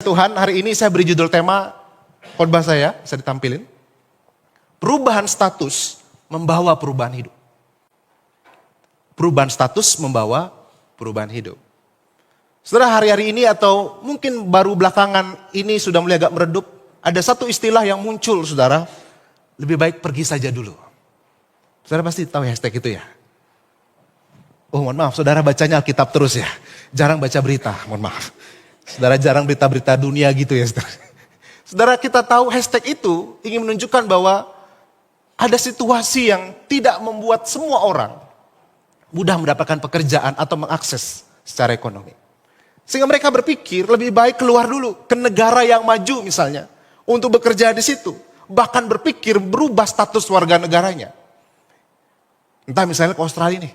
Tuhan, hari ini saya beri judul tema khotbah saya, bisa ditampilin. Perubahan status membawa perubahan hidup. Perubahan status membawa perubahan hidup. Saudara, hari-hari ini atau mungkin baru belakangan ini sudah mulai agak meredup, ada satu istilah yang muncul, saudara, lebih baik pergi saja dulu. Saudara pasti tahu hashtag itu ya. Oh mohon maaf, saudara bacanya Alkitab terus ya. Jarang baca berita, mohon maaf. Saudara jarang berita-berita dunia gitu ya saudara. Saudara, kita tahu hashtag itu ingin menunjukkan bahwa ada situasi yang tidak membuat semua orang mudah mendapatkan pekerjaan atau mengakses secara ekonomi. Sehingga mereka berpikir lebih baik keluar dulu ke negara yang maju misalnya untuk bekerja di situ. Bahkan berpikir berubah status warga negaranya. Entah misalnya ke Australia nih.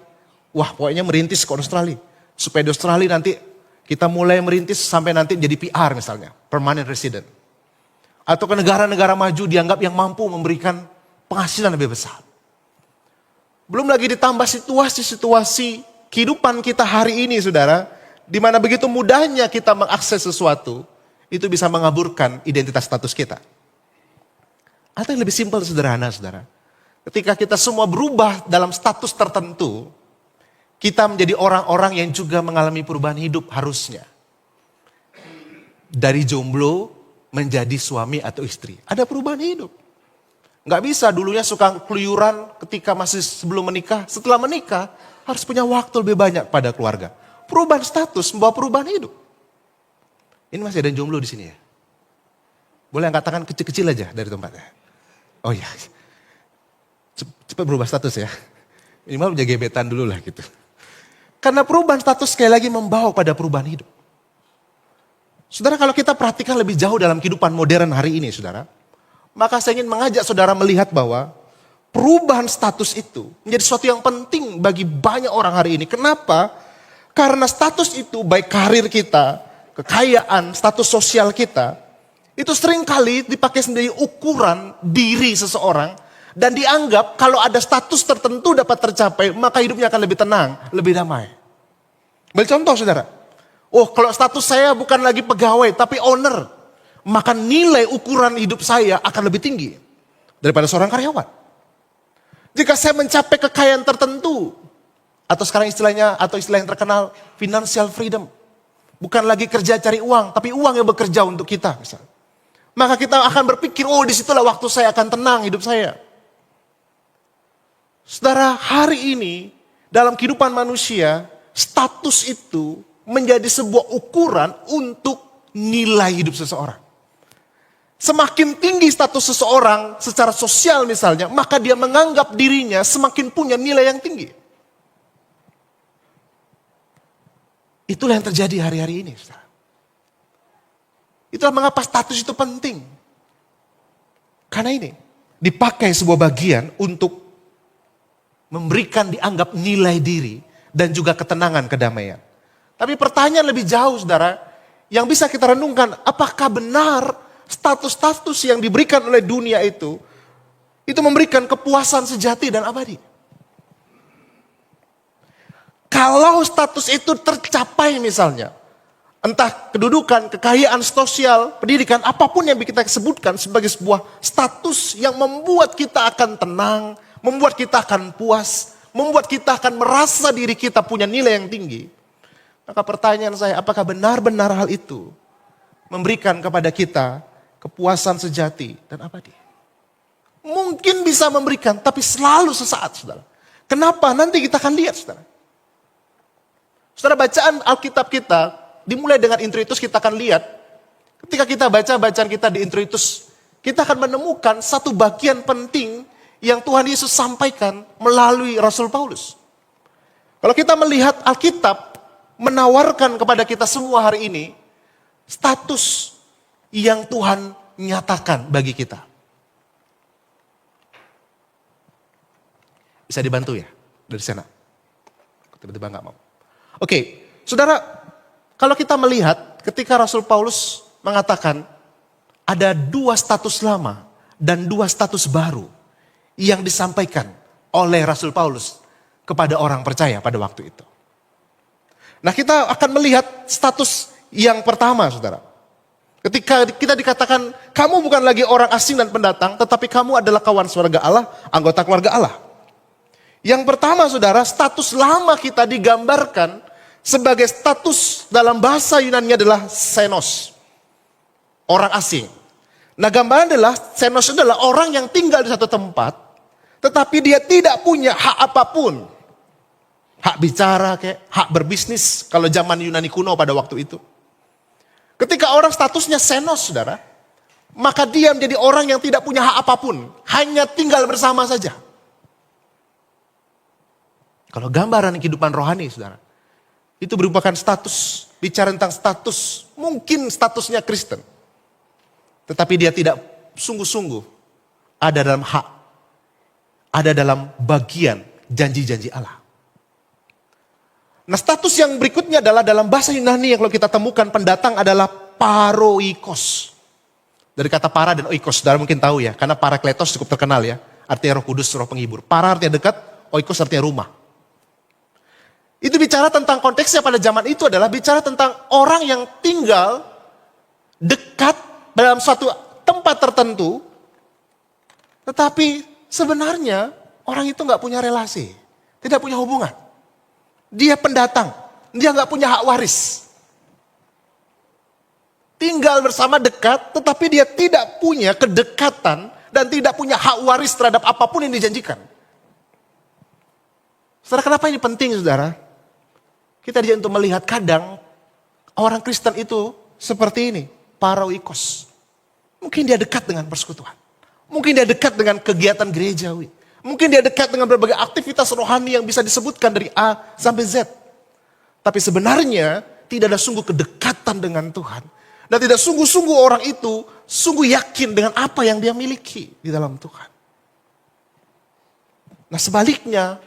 Wah pokoknya merintis ke Australia. Supaya di Australia nanti kita mulai merintis sampai nanti jadi PR misalnya. Permanent resident. Atau ke negara-negara maju dianggap yang mampu memberikan penghasilan lebih besar. Belum lagi ditambah situasi-situasi kehidupan kita hari ini saudara. Di mana begitu mudahnya kita mengakses sesuatu. Itu bisa mengaburkan identitas status kita. Atau yang lebih simpel sederhana saudara. Ketika kita semua berubah dalam status tertentu. Kita menjadi orang-orang yang juga mengalami perubahan hidup harusnya. Dari jomblo menjadi suami atau istri. Ada perubahan hidup. Gak bisa dulunya suka keluyuran ketika masih sebelum menikah. Setelah menikah harus punya waktu lebih banyak pada keluarga. Perubahan status membawa perubahan hidup. Ini masih ada yang jomblo di sini ya. Boleh angkat tangan kecil-kecil aja dari tempatnya. Oh iya. Cepat berubah status ya. Minimal punya gebetan dulu lah gitu. Karena perubahan status sekali lagi membawa pada perubahan hidup. Saudara, kalau kita perhatikan lebih jauh dalam kehidupan modern hari ini saudara. Maka saya ingin mengajak saudara melihat bahwa perubahan status itu menjadi sesuatu yang penting bagi banyak orang hari ini. Kenapa? Karena status itu baik karir kita, kekayaan, status sosial kita. Itu seringkali dipakai sendiri ukuran diri seseorang. Dan dianggap kalau ada status tertentu dapat tercapai, maka hidupnya akan lebih tenang, lebih damai. Ambil contoh saudara. Oh kalau status saya bukan lagi pegawai tapi owner. Maka nilai ukuran hidup saya akan lebih tinggi daripada seorang karyawan. Jika saya mencapai kekayaan tertentu. Atau sekarang istilahnya, atau istilah yang terkenal financial freedom. Bukan lagi kerja cari uang, tapi uang yang bekerja untuk kita. Misalnya. Maka kita akan berpikir, oh disitulah waktu saya akan tenang hidup saya. Saudara, hari ini dalam kehidupan manusia, status itu menjadi sebuah ukuran untuk nilai hidup seseorang. Semakin tinggi status seseorang secara sosial misalnya, maka dia menganggap dirinya semakin punya nilai yang tinggi. Itulah yang terjadi hari-hari ini. Saudara. Itulah mengapa status itu penting. Karena ini dipakai sebuah bagian untuk memberikan dianggap nilai diri dan juga ketenangan, kedamaian. Tapi pertanyaan lebih jauh saudara, yang bisa kita renungkan, apakah benar status-status yang diberikan oleh dunia itu memberikan kepuasan sejati dan abadi? Kalau status itu tercapai misalnya, entah kedudukan, kekayaan sosial, pendidikan, apapun yang kita sebutkan sebagai sebuah status yang membuat kita akan tenang, membuat kita akan puas, membuat kita akan merasa diri kita punya nilai yang tinggi. Maka pertanyaan saya, apakah benar-benar hal itu memberikan kepada kita kepuasan sejati dan abadi? Mungkin bisa memberikan, tapi selalu sesaat, saudara. Kenapa? Nanti kita akan lihat, saudara. Saudara, bacaan Alkitab kita, dimulai dengan introitus kita akan lihat. Ketika kita baca bacaan kita di introitus, kita akan menemukan satu bagian penting yang Tuhan Yesus sampaikan melalui Rasul Paulus. Kalau kita melihat Alkitab menawarkan kepada kita semua hari ini status yang Tuhan nyatakan bagi kita. Bisa dibantu ya dari sana? Tiba-tiba nggak mau. Oke, saudara, kalau kita melihat ketika Rasul Paulus mengatakan ada dua status lama dan dua status baru yang disampaikan oleh Rasul Paulus kepada orang percaya pada waktu itu. Nah, kita akan melihat status yang pertama, saudara. Ketika kita dikatakan, kamu bukan lagi orang asing dan pendatang, tetapi kamu adalah kawan keluarga Allah, anggota keluarga Allah. Yang pertama saudara, status lama kita digambarkan sebagai status dalam bahasa Yunani adalah xenos. Orang asing. Nah gambaran adalah, xenos adalah orang yang tinggal di satu tempat, tetapi dia tidak punya hak apapun. Hak bicara, kayak hak berbisnis, kalau zaman Yunani kuno pada waktu itu. Ketika orang statusnya xenos, saudara, maka dia menjadi orang yang tidak punya hak apapun. Hanya tinggal bersama saja. Kalau gambaran kehidupan rohani, saudara, itu merupakan status, bicara tentang status, mungkin statusnya Kristen. Tetapi dia tidak sungguh-sungguh ada dalam hak, ada dalam bagian janji-janji Allah. Nah status yang berikutnya adalah dalam bahasa Yunani yang kalau kita temukan pendatang adalah paroikos. Dari kata para dan oikos, saudara mungkin tahu ya, karena parakletos cukup terkenal ya, artinya roh kudus, roh penghibur. Para artinya dekat, oikos artinya rumah. Itu bicara tentang konteksnya pada zaman itu adalah bicara tentang orang yang tinggal dekat dalam suatu tempat tertentu, tetapi sebenarnya orang itu nggak punya relasi, tidak punya hubungan. Dia pendatang, dia nggak punya hak waris. Tinggal bersama dekat, tetapi dia tidak punya kedekatan dan tidak punya hak waris terhadap apapun yang dijanjikan. Saudara, kenapa ini penting, saudara? Kita diajak untuk melihat kadang orang Kristen itu seperti ini, paroikos. Mungkin dia dekat dengan persekutuan. Mungkin dia dekat dengan kegiatan gerejawi. Mungkin dia dekat dengan berbagai aktivitas rohani yang bisa disebutkan dari A sampai Z. Tapi sebenarnya tidak ada sungguh kedekatan dengan Tuhan. Dan tidak sungguh-sungguh orang itu sungguh yakin dengan apa yang dia miliki di dalam Tuhan. Nah sebaliknya,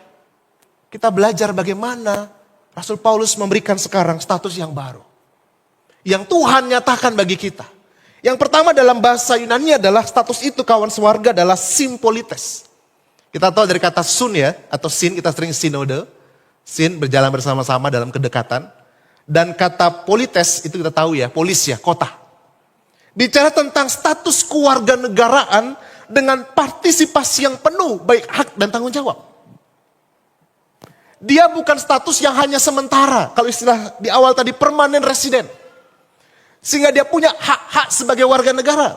kita belajar bagaimana Rasul Paulus memberikan sekarang status yang baru. Yang Tuhan nyatakan bagi kita. Yang pertama dalam bahasa Yunani adalah status itu kawan sewarga adalah simpolites. Kita tahu dari kata sun ya, atau sin, kita sering sinode. Sin berjalan bersama-sama dalam kedekatan. Dan kata polites itu kita tahu ya, polis ya, kota. Bicara tentang status kewarganegaraan dengan partisipasi yang penuh, baik hak dan tanggung jawab. Dia bukan status yang hanya sementara, kalau istilah di awal tadi permanen resident. Sehingga dia punya hak-hak sebagai warga negara.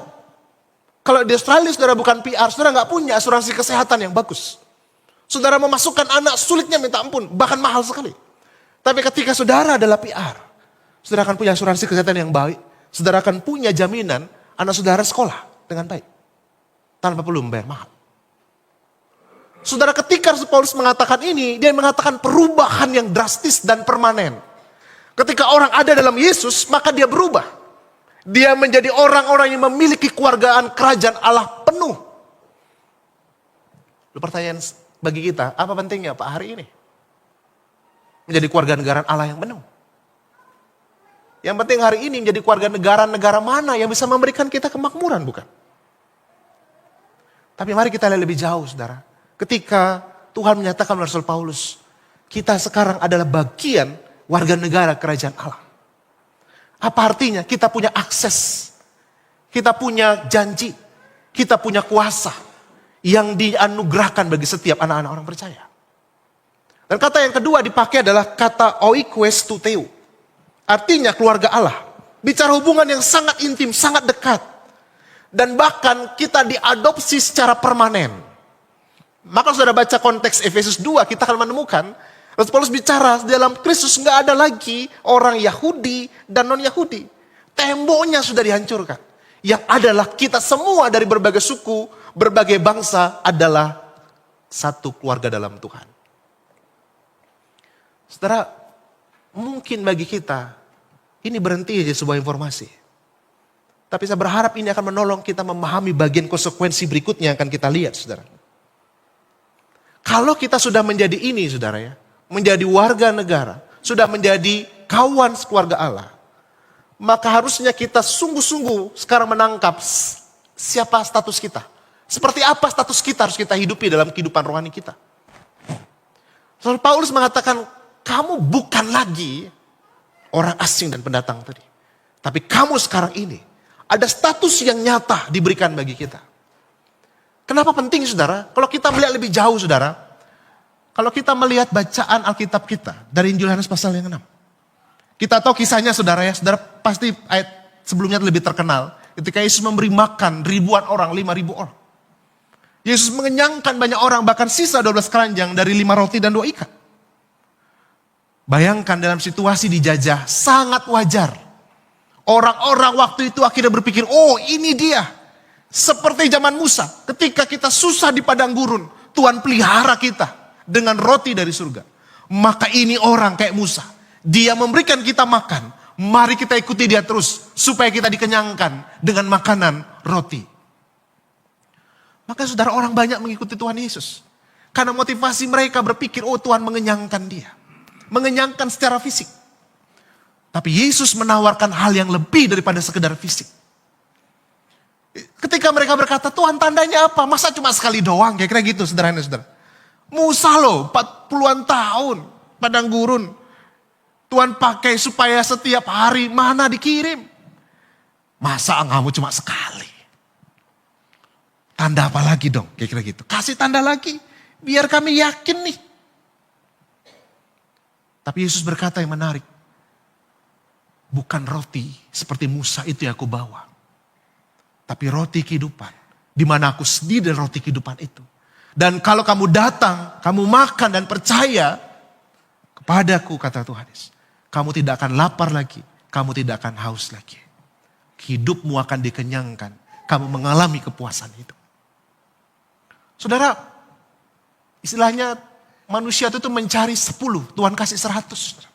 Kalau di Australia saudara bukan PR, saudara nggak punya asuransi kesehatan yang bagus. Saudara memasukkan anak sulitnya minta ampun, bahkan mahal sekali. Tapi ketika saudara adalah PR, saudara akan punya asuransi kesehatan yang baik. Saudara akan punya jaminan anak saudara sekolah dengan baik. Tanpa perlu membayar mahal. Saudara ketika Rasul Paulus mengatakan ini, dia mengatakan perubahan yang drastis dan permanen. Ketika orang ada dalam Yesus, maka dia berubah. Dia menjadi orang-orang yang memiliki keluargaan kerajaan Allah penuh. Lalu pertanyaan bagi kita, apa pentingnya Pak hari ini? Menjadi keluarga negara Allah yang penuh. Yang penting hari ini menjadi keluarga negara mana yang bisa memberikan kita kemakmuran, bukan? Tapi mari kita lihat lebih jauh, saudara. Ketika Tuhan menyatakan melalui Rasul Paulus, kita sekarang adalah bagian warga negara kerajaan Allah. Apa artinya? Kita punya akses, kita punya janji, kita punya kuasa yang dianugerahkan bagi setiap anak-anak orang percaya. Dan kata yang kedua dipakai adalah kata oikos tuteu. Artinya keluarga Allah. Bicara hubungan yang sangat intim, sangat dekat. Dan bahkan kita diadopsi secara permanen. Maka saudara baca konteks Efesus 2, kita akan menemukan Rasul Paulus bicara dalam Kristus nggak ada lagi orang Yahudi dan non-Yahudi. Temboknya sudah dihancurkan. Yang adalah kita semua dari berbagai suku, berbagai bangsa adalah satu keluarga dalam Tuhan. Saudara, mungkin bagi kita ini berhenti jadi sebuah informasi. Tapi saya berharap ini akan menolong kita memahami bagian konsekuensi berikutnya yang akan kita lihat, saudara. Kalau kita sudah menjadi ini, saudara ya, menjadi warga negara, sudah menjadi kawan keluarga Allah, maka harusnya kita sungguh-sungguh sekarang menangkap siapa status kita. Seperti apa status kita harus kita hidupi dalam kehidupan rohani kita. Rasul Paulus mengatakan, kamu bukan lagi orang asing dan pendatang tadi. Tapi kamu sekarang ini Ada status yang nyata diberikan bagi kita. Kenapa penting saudara? Kalau kita melihat lebih jauh saudara. Kalau kita melihat bacaan Alkitab kita dari Injil Yohanes pasal yang 6. Kita tahu kisahnya saudara ya. Saudara pasti ayat sebelumnya lebih terkenal. Ketika Yesus memberi makan ribuan orang, 5.000 orang. Yesus mengenyangkan banyak orang, bahkan sisa 12 keranjang dari 5 roti dan 2 ikan. Bayangkan dalam situasi dijajah, sangat wajar. Orang-orang waktu itu akhirnya berpikir, oh ini dia. Seperti zaman Musa, ketika kita susah di padang gurun, Tuhan pelihara kita dengan roti dari surga. Maka ini orang kayak Musa, dia memberikan kita makan. Mari kita ikuti dia terus, supaya kita dikenyangkan dengan makanan roti. Maka saudara, orang banyak mengikuti Tuhan Yesus. Karena motivasi mereka berpikir, oh Tuhan mengenyangkan dia. Mengenyangkan secara fisik. Tapi Yesus menawarkan hal yang lebih daripada sekedar fisik. Ketika mereka berkata, Tuhan tandanya apa? Masa cuma sekali doang? Kira-kira gitu sederhana saudara. Musa loh, 40-an tahun padang gurun. Tuhan pakai supaya setiap hari mana dikirim. Masa kamu cuma sekali? Tanda apa lagi dong? Kira-kira gitu. Kasih tanda lagi. Biar kami yakin nih. Tapi Yesus berkata yang menarik. Bukan roti seperti Musa itu yang aku bawa. Tapi roti kehidupan. Di mana aku sendiri roti kehidupan itu. Dan kalau kamu datang, kamu makan dan percaya kepadaku, kata Tuhan Yesus. Kamu tidak akan lapar lagi. Kamu tidak akan haus lagi. Hidupmu akan dikenyangkan. Kamu mengalami kepuasan hidup. Saudara, istilahnya manusia itu mencari 10, Tuhan kasih 100.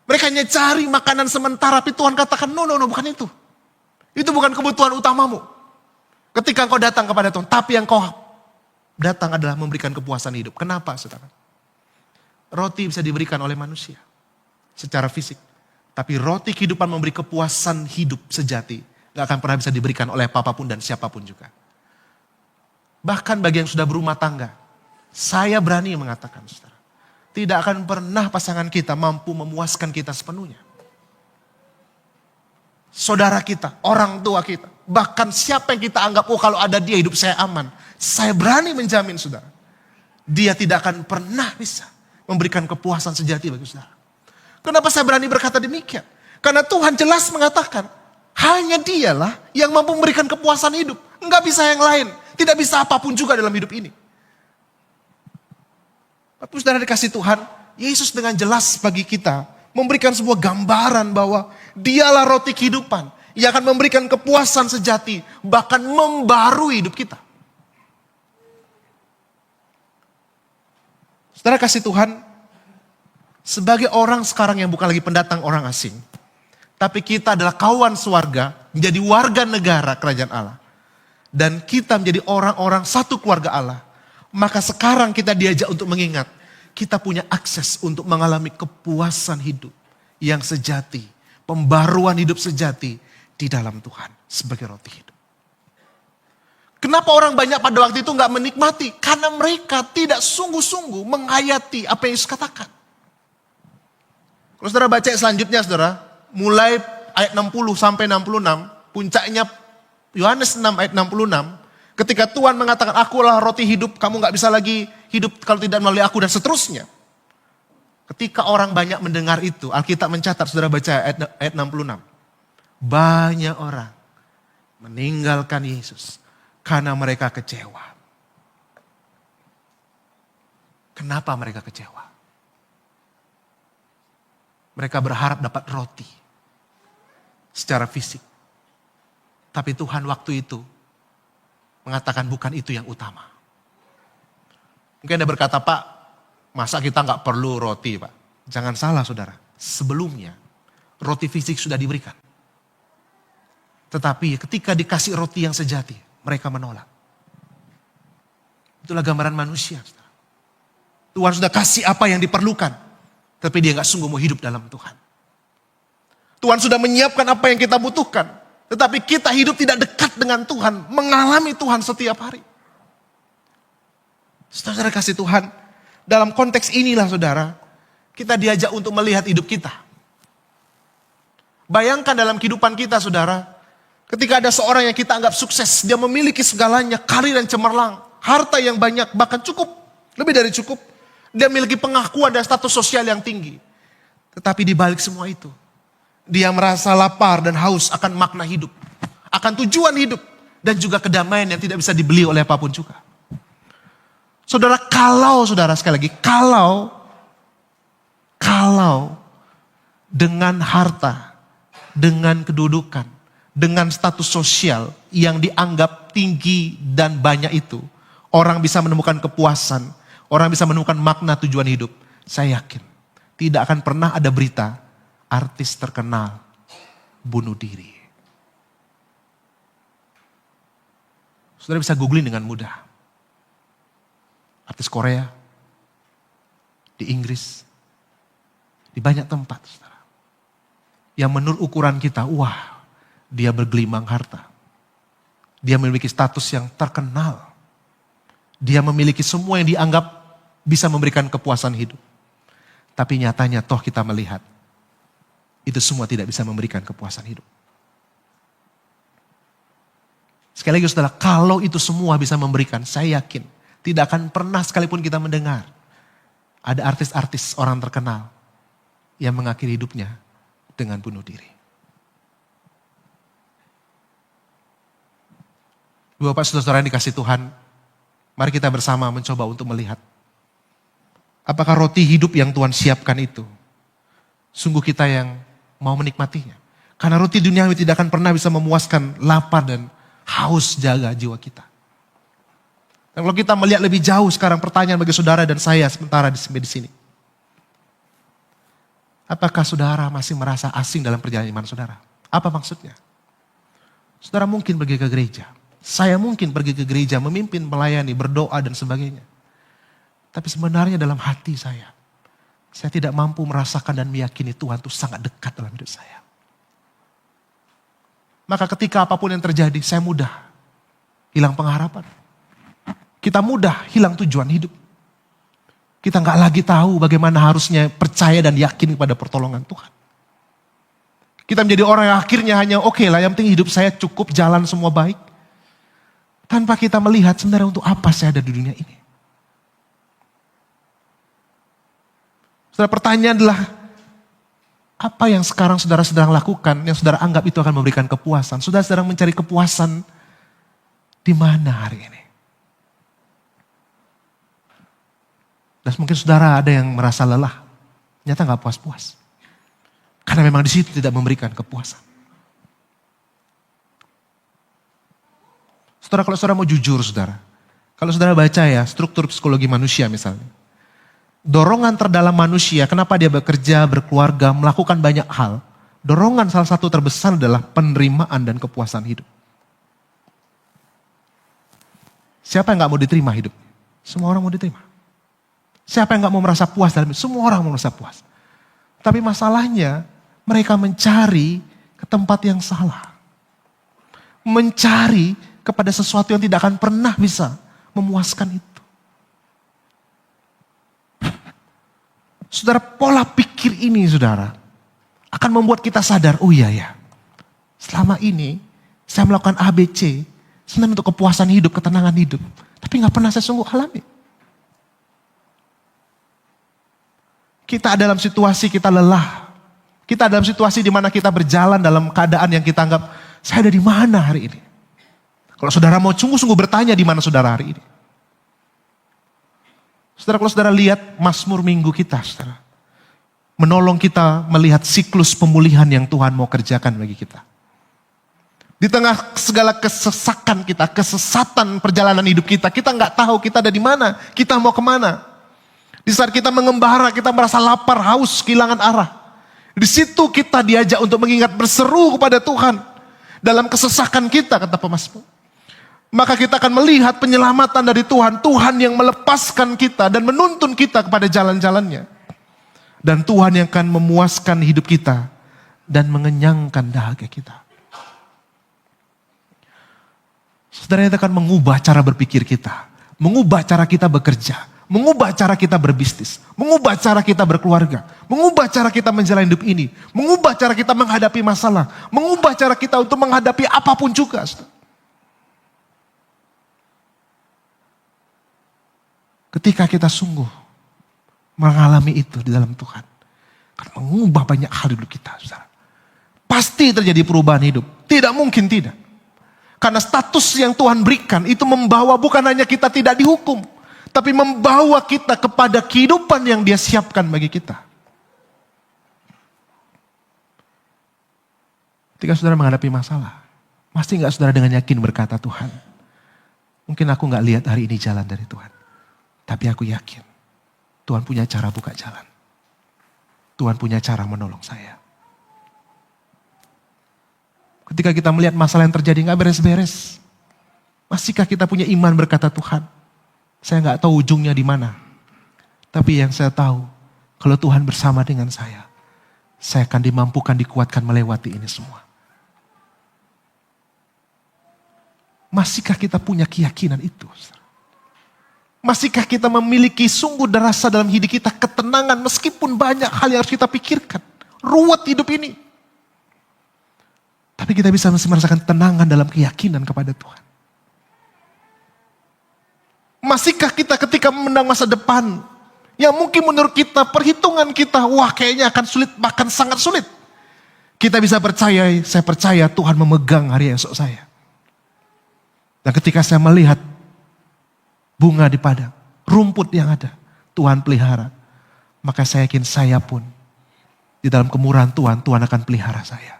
Mereka hanya cari makanan sementara, tapi Tuhan katakan, no, bukan itu. Itu bukan kebutuhan utamamu. Ketika engkau datang kepada Tuhan, tapi yang kau datang adalah memberikan kepuasan hidup. Kenapa, saudara? Roti bisa diberikan oleh manusia secara fisik. Tapi roti kehidupan memberi kepuasan hidup sejati. Gak akan pernah bisa diberikan oleh apapun dan siapapun juga. Bahkan bagi yang sudah berumah tangga. Saya berani mengatakan, saudara. Tidak akan pernah pasangan kita mampu memuaskan kita sepenuhnya. Saudara kita, orang tua kita. Bahkan siapa yang kita anggap, oh kalau ada dia hidup saya aman. Saya berani menjamin saudara. Dia tidak akan pernah bisa memberikan kepuasan sejati bagi saudara. Kenapa saya berani berkata demikian? Karena Tuhan jelas mengatakan, hanya dialah yang mampu memberikan kepuasan hidup. Enggak bisa yang lain. Tidak bisa apapun juga dalam hidup ini. Tapi saudara dikasih Tuhan, Yesus dengan jelas bagi kita memberikan sebuah gambaran bahwa dialah roti kehidupan yang akan memberikan kepuasan sejati, bahkan membarui hidup kita. Saudara kasih Tuhan, sebagai orang sekarang yang bukan lagi pendatang orang asing, tapi kita adalah kawan sewarga, menjadi warga negara kerajaan Allah. Dan kita menjadi orang-orang satu keluarga Allah. Maka sekarang kita diajak untuk mengingat. Kita punya akses untuk mengalami kepuasan hidup yang sejati. Pembaruan hidup sejati di dalam Tuhan sebagai roti hidup. Kenapa orang banyak pada waktu itu gak menikmati? Karena mereka tidak sungguh-sungguh menghayati apa yang Yesus katakan. Kalau saudara baca selanjutnya saudara. Mulai ayat 60 sampai 66. Puncaknya Yohanes 6 ayat 66, ketika Tuhan mengatakan, akulah roti hidup, kamu gak bisa lagi hidup kalau tidak melalui aku, dan seterusnya. Ketika orang banyak mendengar itu, Alkitab mencatat, saudara baca ayat 66. Banyak orang meninggalkan Yesus karena mereka kecewa. Kenapa mereka kecewa? Mereka berharap dapat roti secara fisik. Tapi Tuhan waktu itu mengatakan bukan itu yang utama. Mungkin Anda berkata, Pak, masa kita nggak perlu roti, Pak? Jangan salah saudara, sebelumnya roti fisik sudah diberikan. Tetapi ketika dikasih roti yang sejati, mereka menolak. Itulah gambaran manusia. Saudara. Tuhan sudah kasih apa yang diperlukan, tapi dia nggak sungguh mau hidup dalam Tuhan. Tuhan sudah menyiapkan apa yang kita butuhkan. Tetapi kita hidup tidak dekat dengan Tuhan. Mengalami Tuhan setiap hari. Saudara kasih Tuhan. Dalam konteks inilah saudara. Kita diajak untuk melihat hidup kita. Bayangkan dalam kehidupan kita saudara. Ketika ada seorang yang kita anggap sukses, dia memiliki segalanya, karir yang cemerlang, harta yang banyak, bahkan cukup, lebih dari cukup. Dia memiliki pengakuan dan status sosial yang tinggi. Tetapi di balik semua itu, dia merasa lapar dan haus akan makna hidup, akan tujuan hidup, dan juga kedamaian yang tidak bisa dibeli oleh apapun juga. Saudara, saudara sekali lagi, kalau dengan harta, dengan kedudukan, dengan status sosial yang dianggap tinggi dan banyak itu, orang bisa menemukan kepuasan, orang bisa menemukan makna tujuan hidup. Saya yakin tidak akan pernah ada berita artis terkenal bunuh diri. Saudara bisa googling dengan mudah. Artis Korea, di Inggris, di banyak tempat, saudara. Yang menurut ukuran kita, wah, dia bergelimang harta. Dia memiliki status yang terkenal. Dia memiliki semua yang dianggap bisa memberikan kepuasan hidup. Tapi nyatanya toh kita melihat, itu semua tidak bisa memberikan kepuasan hidup. Sekali lagi saudara, kalau itu semua bisa memberikan, saya yakin tidak akan pernah sekalipun kita mendengar ada artis-artis orang terkenal yang mengakhiri hidupnya dengan bunuh diri. Bapak saudara yang dikasih Tuhan, mari kita bersama mencoba untuk melihat apakah roti hidup yang Tuhan siapkan itu sungguh kita yang mau menikmatinya. Karena roti duniawi tidak akan pernah bisa memuaskan lapar dan haus jaga jiwa kita. Dan kalau kita melihat lebih jauh sekarang, pertanyaan bagi saudara dan saya sementara di sini. Apakah saudara masih merasa asing dalam perjalanan iman saudara? Apa maksudnya? Saudara mungkin pergi ke gereja. Saya mungkin pergi ke gereja, memimpin, melayani, berdoa dan sebagainya. Tapi sebenarnya dalam hati saya tidak mampu merasakan dan meyakini Tuhan itu sangat dekat dalam hidup saya. Maka ketika apapun yang terjadi, saya mudah hilang pengharapan. Kita mudah hilang tujuan hidup. Kita nggak lagi tahu bagaimana harusnya percaya dan yakin kepada pertolongan Tuhan. Kita menjadi orang yang akhirnya hanya oke lah, yang penting hidup saya cukup, jalan semua baik. Tanpa kita melihat sebenarnya untuk apa saya ada di dunia ini. Saudara, pertanyaan adalah, apa yang sekarang saudara sedang lakukan, yang saudara anggap itu akan memberikan kepuasan. Saudara sedang mencari kepuasan di mana hari ini? Dan mungkin saudara ada yang merasa lelah, ternyata gak puas-puas. Karena memang di situ tidak memberikan kepuasan. Saudara, kalau saudara mau jujur saudara, kalau saudara baca ya struktur psikologi manusia misalnya. Dorongan terdalam manusia, kenapa dia bekerja, berkeluarga, melakukan banyak hal. Dorongan salah satu terbesar adalah penerimaan dan kepuasan hidup. Siapa yang gak mau diterima hidup? Semua orang mau diterima. Siapa yang gak mau merasa puas dalam hidup? Semua orang mau merasa puas. Tapi masalahnya mereka mencari ke tempat yang salah. Mencari kepada sesuatu yang tidak akan pernah bisa memuaskan itu. Saudara, pola pikir ini saudara akan membuat kita sadar, oh iya ya, selama ini saya melakukan ABC sebenarnya untuk kepuasan hidup, ketenangan hidup. Tapi gak pernah saya sungguh alami. Kita dalam situasi kita lelah. Kita dalam situasi di mana kita berjalan dalam keadaan yang kita anggap, saya ada di mana hari ini? Kalau saudara mau sungguh-sungguh bertanya di mana saudara hari ini. Saudara, kalau saudara lihat Mazmur minggu kita, saudara. Menolong kita melihat siklus pemulihan yang Tuhan mau kerjakan bagi kita. Di tengah segala kesesakan kita, kesesatan perjalanan hidup kita nggak tahu kita ada di mana, kita mau kemana. Di saat kita mengembara, kita merasa lapar, haus, kehilangan arah. Di situ kita diajak untuk mengingat, berseru kepada Tuhan. Dalam kesesakan kita, kata pemazmur. Maka kita akan melihat penyelamatan dari Tuhan. Tuhan yang melepaskan kita dan menuntun kita kepada jalan-jalannya. Dan Tuhan yang akan memuaskan hidup kita dan mengenyangkan dahaga kita. Saudara, itu akan mengubah cara berpikir kita. Mengubah cara kita bekerja. Mengubah cara kita berbisnis, mengubah cara kita berkeluarga, mengubah cara kita menjalani hidup ini, mengubah cara kita menghadapi masalah, mengubah cara kita untuk menghadapi apapun juga. Ketika kita sungguh mengalami itu di dalam Tuhan, akan mengubah banyak hal di hidup kita. Saudara. Pasti terjadi perubahan hidup, tidak mungkin tidak. Karena status yang Tuhan berikan itu membawa bukan hanya kita tidak dihukum, tapi membawa kita kepada kehidupan yang Dia siapkan bagi kita. Ketika saudara menghadapi masalah, pasti nggak saudara dengan yakin berkata, Tuhan, mungkin aku nggak lihat hari ini jalan dari Tuhan. Tapi aku yakin, Tuhan punya cara buka jalan. Tuhan punya cara menolong saya. Ketika kita melihat masalah yang terjadi nggak beres-beres, masihkah kita punya iman berkata, Tuhan, saya nggak tahu ujungnya di mana. Tapi yang saya tahu, kalau Tuhan bersama dengan saya akan dimampukan, dikuatkan melewati ini semua. Masihkah kita punya keyakinan itu? Masihkah kita memiliki sungguh rasa dalam hidup kita ketenangan meskipun banyak hal yang harus kita pikirkan. Ruwet hidup ini. Tapi kita bisa masih merasakan tenangan dalam keyakinan kepada Tuhan. Masihkah kita ketika memandang masa depan yang mungkin menurut kita, perhitungan kita, wah kayaknya akan sulit, bahkan sangat sulit. Kita bisa percaya, saya percaya Tuhan memegang hari esok saya. Dan ketika saya melihat bunga di padang, rumput yang ada, Tuhan pelihara. Maka saya yakin saya pun, di dalam kemurahan Tuhan, Tuhan akan pelihara saya.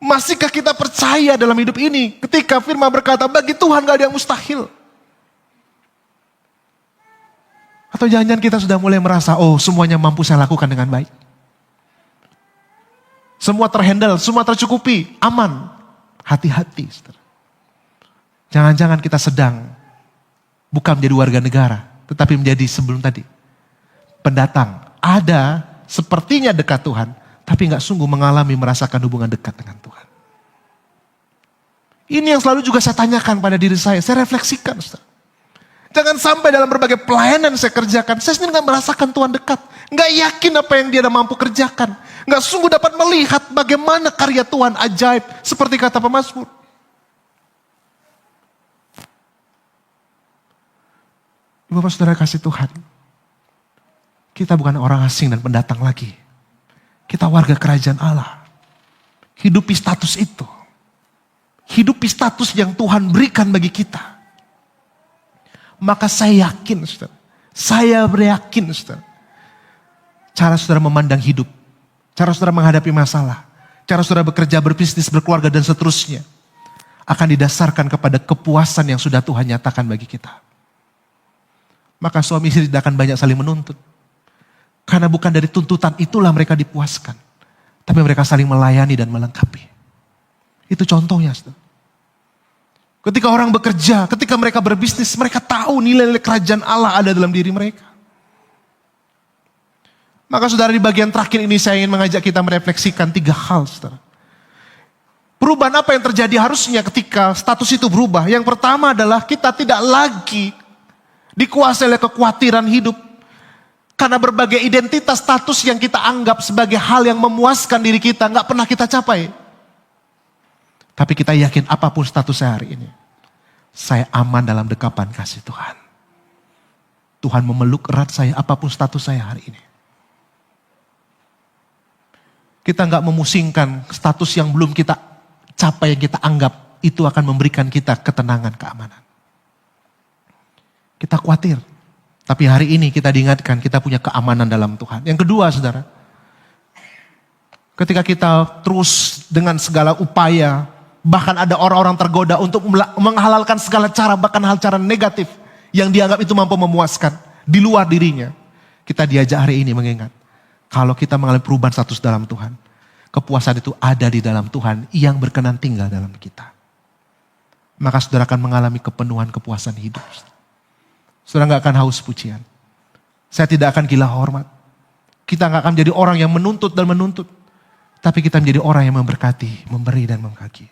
Masihkah kita percaya dalam hidup ini ketika firman berkata bagi Tuhan gak ada yang mustahil? Atau jangan-jangan kita sudah mulai merasa oh semuanya mampu saya lakukan dengan baik. Semua terhandle, semua tercukupi, aman. Hati-hati. Jangan-jangan kita sedang bukan menjadi warga negara, tetapi menjadi sebelum tadi pendatang. Ada sepertinya dekat Tuhan, tapi gak sungguh mengalami merasakan hubungan dekat dengan Tuhan. Ini yang selalu juga saya tanyakan pada diri saya refleksikan. Saudara. Jangan sampai dalam berbagai pelayanan saya kerjakan, saya sendiri gak merasakan Tuhan dekat. Gak yakin apa yang Dia mampu kerjakan. Gak sungguh dapat melihat bagaimana karya Tuhan ajaib, seperti kata pemazmur. Bapak saudara kasih Tuhan, kita bukan orang asing dan pendatang lagi. Kita warga kerajaan Allah. Hidupi status itu. Hidupi status yang Tuhan berikan bagi kita. Maka saya yakin, saudara. Saya beryakin, saudara. Cara saudara memandang hidup. Cara saudara menghadapi masalah. Cara saudara bekerja, berbisnis, berkeluarga, dan seterusnya. Akan didasarkan kepada kepuasan yang sudah Tuhan nyatakan bagi kita. Maka suami istri tidak akan banyak saling menuntut. Karena bukan dari tuntutan itulah mereka dipuaskan. Tapi mereka saling melayani dan melengkapi. Itu contohnya. Saudara. Ketika orang bekerja, ketika mereka berbisnis, mereka tahu nilai-nilai kerajaan Allah ada dalam diri mereka. Maka saudara di bagian terakhir ini saya ingin mengajak kita merefleksikan 3 hal. Saudara. Perubahan apa yang terjadi harusnya ketika status itu berubah. Yang pertama adalah kita tidak lagi dikuasai oleh kekhawatiran hidup. Karena berbagai identitas status yang kita anggap sebagai hal yang memuaskan diri kita gak pernah kita capai. Tapi kita yakin apapun status saya hari ini, saya aman dalam dekapan kasih Tuhan. Tuhan memeluk erat saya apapun status saya hari ini. Kita gak memusingkan status yang belum kita capai, yang kita anggap itu akan memberikan kita ketenangan, keamanan. Kita khawatir. Tapi hari ini kita diingatkan kita punya keamanan dalam Tuhan. Yang kedua saudara, ketika kita terus dengan segala upaya, bahkan ada orang-orang tergoda untuk menghalalkan segala cara, bahkan hal cara negatif yang dianggap itu mampu memuaskan di luar dirinya. Kita diajak hari ini mengingat, kalau kita mengalami perubahan status dalam Tuhan, kepuasan itu ada di dalam Tuhan yang berkenan tinggal dalam kita. Maka saudara akan mengalami kepenuhan kepuasan hidup. Saudara gak akan haus pujian. Saya tidak akan gila hormat. Kita gak akan menjadi orang yang menuntut dan menuntut. Tapi kita menjadi orang yang memberkati, memberi dan memkaki.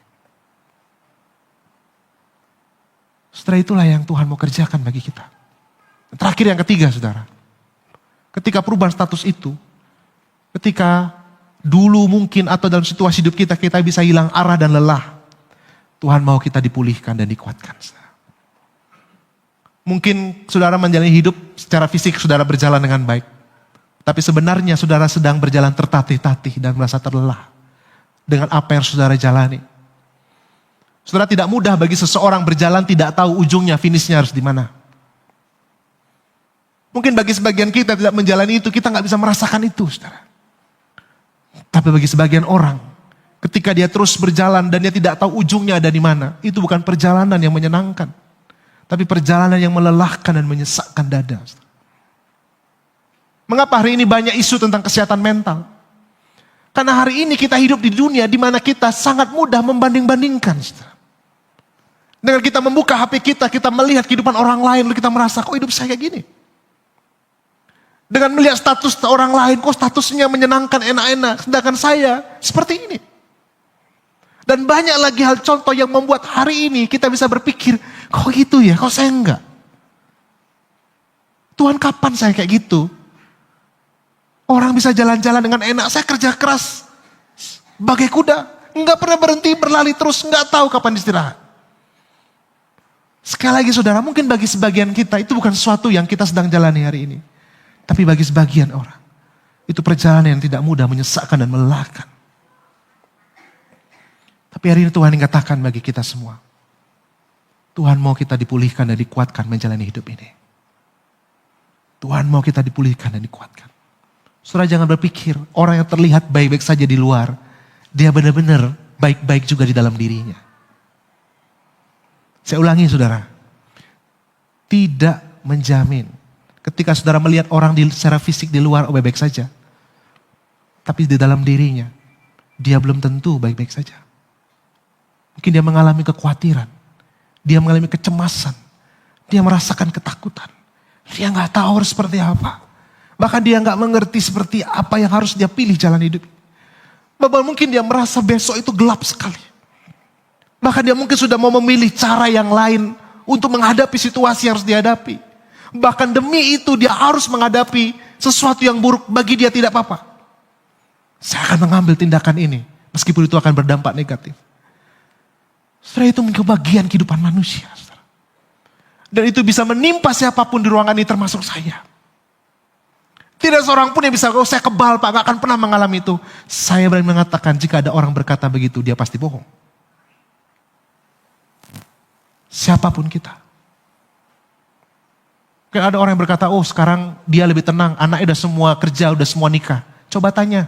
Setelah itulah yang Tuhan mau kerjakan bagi kita. Terakhir yang ketiga saudara. Ketika perubahan status itu, ketika dulu mungkin atau dalam situasi hidup kita, kita bisa hilang arah dan lelah. Tuhan mau kita dipulihkan dan dikuatkan. Mungkin saudara menjalani hidup secara fisik saudara berjalan dengan baik. Tapi sebenarnya saudara sedang berjalan tertatih-tatih dan merasa terlelah dengan apa yang saudara jalani. Saudara, tidak mudah bagi seseorang berjalan tidak tahu ujungnya, finishnya harus di mana. Mungkin bagi sebagian kita tidak menjalani itu, kita nggak bisa merasakan itu, saudara. Tapi bagi sebagian orang, ketika dia terus berjalan dan dia tidak tahu ujungnya ada di mana, itu bukan perjalanan yang menyenangkan, tapi perjalanan yang melelahkan dan menyesakkan dada. Saudara. Mengapa hari ini banyak isu tentang kesehatan mental? Karena hari ini kita hidup di dunia di mana kita sangat mudah membanding-bandingkan. Saudara. Dengan kita membuka HP kita melihat kehidupan orang lain, lalu kita merasa, kok hidup saya kayak gini? Dengan melihat status orang lain, kok statusnya menyenangkan, enak-enak. Sedangkan saya seperti ini. Dan banyak lagi hal contoh yang membuat hari ini kita bisa berpikir, kok gitu ya, kok saya enggak? Tuhan, kapan saya kayak gitu? Orang bisa jalan-jalan dengan enak, saya kerja keras. Bagai kuda, enggak pernah berhenti, berlari terus, enggak tahu kapan istirahat. Sekali lagi saudara, mungkin bagi sebagian kita itu bukan sesuatu yang kita sedang jalani hari ini. Tapi bagi sebagian orang, itu perjalanan yang tidak mudah, menyesakkan dan melelahkan. Tapi hari ini Tuhan yang katakan bagi kita semua, Tuhan mau kita dipulihkan dan dikuatkan menjalani hidup ini. Tuhan mau kita dipulihkan dan dikuatkan. Saudara, jangan berpikir orang yang terlihat baik-baik saja di luar, dia benar-benar baik-baik juga di dalam dirinya. Saya ulangi saudara, tidak menjamin. Ketika saudara melihat orang secara fisik di luar baik-baik saja. Tapi di dalam dirinya, dia belum tentu baik-baik saja. Mungkin dia mengalami kekhawatiran. Dia mengalami kecemasan. Dia merasakan ketakutan. Dia nggak tahu harus seperti apa. Bahkan dia nggak mengerti seperti apa yang harus dia pilih jalan hidup. Bahkan mungkin dia merasa besok itu gelap sekali. Bahkan dia mungkin sudah mau memilih cara yang lain untuk menghadapi situasi yang harus dihadapi. Bahkan demi itu dia harus menghadapi sesuatu yang buruk, bagi dia tidak apa-apa. Saya akan mengambil tindakan ini, meskipun itu akan berdampak negatif. Setelah itu mungkin bagian kehidupan manusia. Saudara. Dan itu bisa menimpa siapapun di ruangan ini, termasuk saya. Tidak seorang pun yang bisa, saya kebal Pak, gak akan pernah mengalami itu. Saya berani mengatakan jika ada orang berkata begitu, dia pasti bohong. Siapapun kita. Mungkin ada orang yang berkata, oh sekarang dia lebih tenang, anaknya udah semua kerja, udah semua nikah. Coba tanya,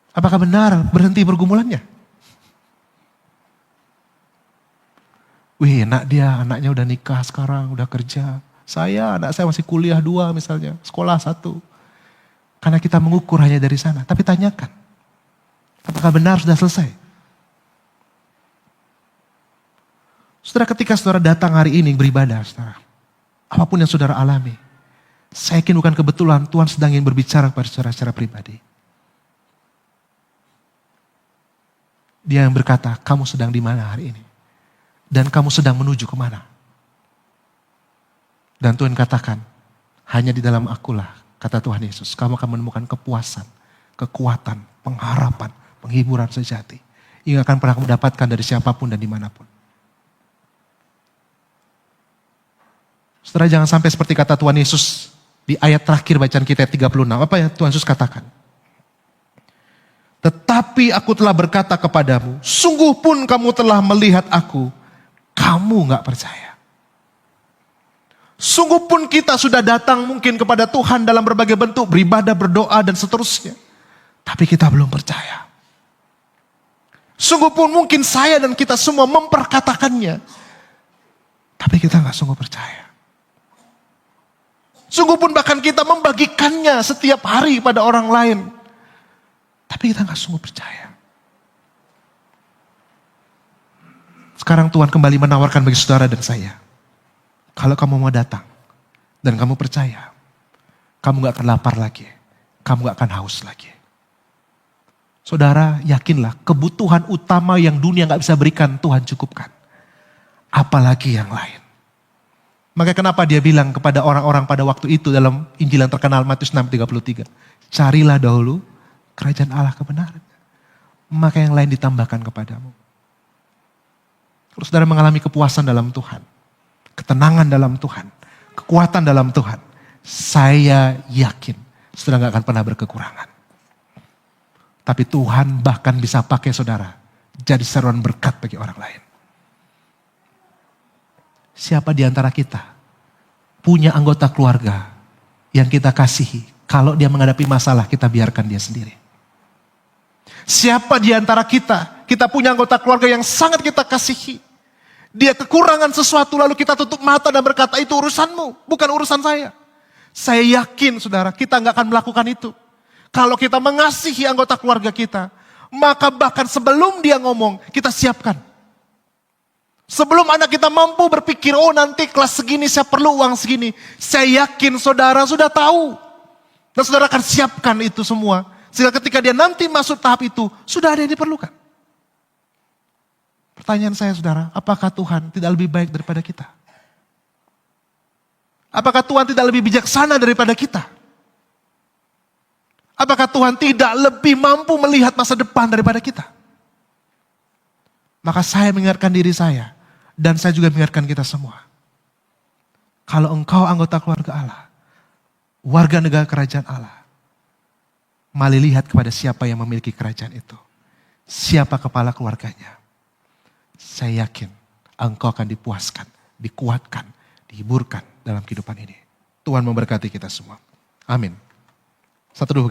apakah benar berhenti pergumulannya? Wih enak dia, anaknya udah nikah sekarang, udah kerja. Anak saya masih kuliah 2 misalnya, sekolah 1. Karena kita mengukur hanya dari sana. Tapi tanyakan, apakah benar sudah selesai? Saudara, ketika saudara datang hari ini beribadah, saudara, apapun yang saudara alami, saya yakin bukan kebetulan Tuhan sedang ingin berbicara kepada saudara secara pribadi. Dia yang berkata, kamu sedang di mana hari ini? Dan kamu sedang menuju kemana? Dan Tuhan katakan, hanya di dalam akulah, kata Tuhan Yesus, kamu akan menemukan kepuasan, kekuatan, pengharapan, penghiburan sejati. Yang akan pernah kamu dapatkan dari siapapun dan dimanapun. Saudara, jangan sampai seperti kata Tuhan Yesus di ayat terakhir bacaan kita 36. Apa yang Tuhan Yesus katakan? Tetapi aku telah berkata kepadamu, sungguh pun kamu telah melihat aku, kamu gak percaya. Sungguh pun kita sudah datang mungkin kepada Tuhan dalam berbagai bentuk, beribadah, berdoa dan seterusnya. Tapi kita belum percaya. Sungguh pun mungkin saya dan kita semua memperkatakannya. Tapi kita gak sungguh percaya. Sungguh pun bahkan kita membagikannya setiap hari pada orang lain. Tapi kita gak sungguh percaya. Sekarang Tuhan kembali menawarkan bagi saudara dan saya. Kalau kamu mau datang dan kamu percaya, kamu gak akan lapar lagi. Kamu gak akan haus lagi. Saudara, yakinlah kebutuhan utama yang dunia gak bisa berikan Tuhan cukupkan. apalagi yang lain. Maka kenapa dia bilang kepada orang-orang pada waktu itu dalam Injil yang terkenal Matius 6:33. Carilah dahulu kerajaan Allah kebenaran. Maka yang lain ditambahkan kepadamu. Terus saudara mengalami kepuasan dalam Tuhan. Ketenangan dalam Tuhan. Kekuatan dalam Tuhan. Saya yakin saudara gak akan pernah berkekurangan. Tapi Tuhan bahkan bisa pakai saudara. Jadi seruan berkat bagi orang lain. Siapa di antara kita punya anggota keluarga yang kita kasihi. Kalau dia menghadapi masalah, kita biarkan dia sendiri. Siapa di antara kita punya anggota keluarga yang sangat kita kasihi. Dia kekurangan sesuatu lalu kita tutup mata dan berkata, itu urusanmu, bukan urusan saya. Saya yakin saudara, kita nggak akan melakukan itu. Kalau kita mengasihi anggota keluarga kita, maka bahkan sebelum dia ngomong, kita siapkan. Sebelum anak kita mampu berpikir, oh nanti kelas segini saya perlu uang segini. Saya yakin saudara sudah tahu. Dan saudara akan siapkan itu semua. Sehingga ketika dia nanti masuk tahap itu, sudah ada yang diperlukan. Pertanyaan saya saudara, apakah Tuhan tidak lebih baik daripada kita? Apakah Tuhan tidak lebih bijaksana daripada kita? Apakah Tuhan tidak lebih mampu melihat masa depan daripada kita? Maka saya mengingatkan diri saya. Dan saya juga mengingatkan kita semua. Kalau engkau anggota keluarga Allah. Warga negara kerajaan Allah. Mari lihat kepada siapa yang memiliki kerajaan itu. Siapa kepala keluarganya. Saya yakin engkau akan dipuaskan, dikuatkan, dihiburkan dalam kehidupan ini. Tuhan memberkati kita semua. Amin. Satu dua.